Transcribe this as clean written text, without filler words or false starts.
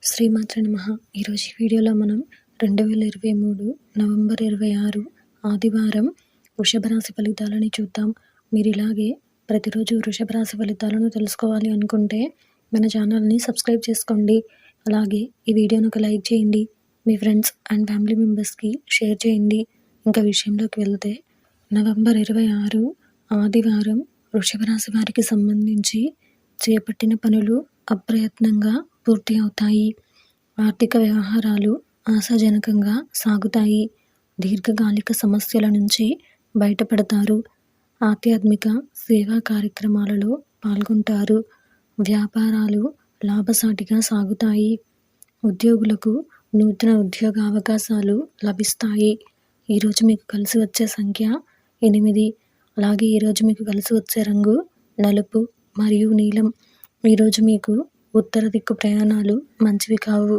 శ్రీమాత్రే నమః. ఈరోజు ఈ వీడియోలో మనం 2023 నవంబర్ 26 ఆదివారం వృషభ రాశి ఫలితాలని చూద్దాం. మీరు ఇలాగే ప్రతిరోజు వృషభ రాశి ఫలితాలను తెలుసుకోవాలి అనుకుంటే మన ఛానల్ని సబ్స్క్రైబ్ చేసుకోండి. అలాగే ఈ వీడియోను ఒక లైక్ చేయండి. మీ ఫ్రెండ్స్ అండ్ ఫ్యామిలీ మెంబర్స్కి షేర్ చేయండి. ఇంకా విషయంలోకి వెళ్తే నవంబర్ 26 ఆదివారం వృషభ రాశి వారికి సంబంధించి చేపట్టిన పనులు అప్రయత్నంగా పూర్తి అవుతాయి. ఆర్థిక వ్యవహారాలు ఆశాజనకంగా సాగుతాయి. దీర్ఘకాలిక సమస్యల నుంచి బయటపడతారు. ఆధ్యాత్మిక సేవా కార్యక్రమాలలో పాల్గొంటారు. వ్యాపారాలు లాభసాటిగా సాగుతాయి. ఉద్యోగులకు నూతన ఉద్యోగ అవకాశాలు లభిస్తాయి. ఈరోజు మీకు కలిసి వచ్చే సంఖ్య 8. అలాగే ఈరోజు మీకు కలిసి వచ్చే రంగు నలుపు మరియు నీలం. ఈరోజు మీకు ఉత్తర దిక్కు ప్రయాణాలు మంచివి కావు.